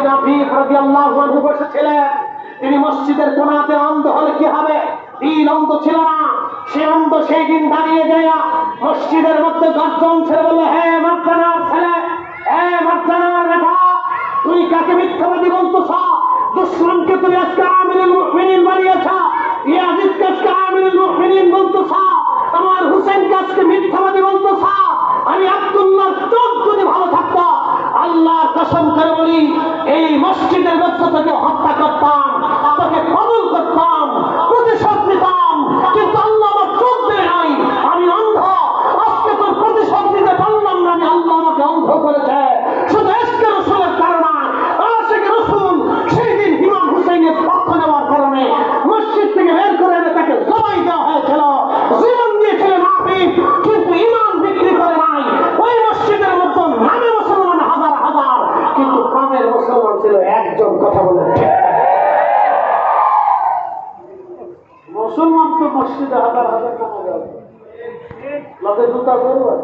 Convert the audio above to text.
নাফিস রাদিয়াল্লাহু আনহু বসেছিলেন। তিনি মসজিদের কোণাতে অন্ধ হলে কি হবে? দিন অন্ধ ছিল না, সে অন্ধ সেই দিন দাঁড়িয়ে যায় মসজিদের মধ্যে গর্জন ছেড়ে বলল, হে মাদ্রানার ছেলে, হে মাদ্রানার বেটা, তুই কাকে মিথ্যাবাদী বলতেছ? দুশমনকে তুই আজকে আমিরুল মুমিনিন বানিয়েছ, ইয়াজিদকে আজকে আমিরুল মুমিনিন বলতেছ, আমার হুসেনকে আজকে মিথ্যাবাদী বলতেছ। আমি আব্দুল্লাহর চোখ যদি ভালো থাকতো, আল্লাহর কসম করে বলি, এই মসজিদের মধ্যে থেকে হত্যা করতাম, তোকে কবুল করতাম, প্রতিশোধ নিতাম। কিন্তু আল্লাহ আমার চোখ দেয় নাই, আমি অন্ধ। আজকে তোর প্রতিশোধ দিতে পারলাম না, আমি আল্লাহ আমাকে অন্ধ করেছে। শুধু ইশকে রাসূলের কারণে, আশিকে রাসূল সেই দিন ইমাম হুসাইনের পক্ষ নেওয়ার কারণে মসজিদ থেকে বের করে এনে তাকে জবাই দেওয়া হয়েছিল। জীবন দিয়েছিল নাফিস, কিন্তু ইমান বিক্রি করে নাই। ওই মসজিদের মধ্যে নামে মুসলমান হাজার হাজার, কিন্তু কামের মুসলমান ছিল একজন। কথা বলে মুসলমান তো মসজিদে হাজার হাজার কমে যাবে, লোকে জুতা করবে।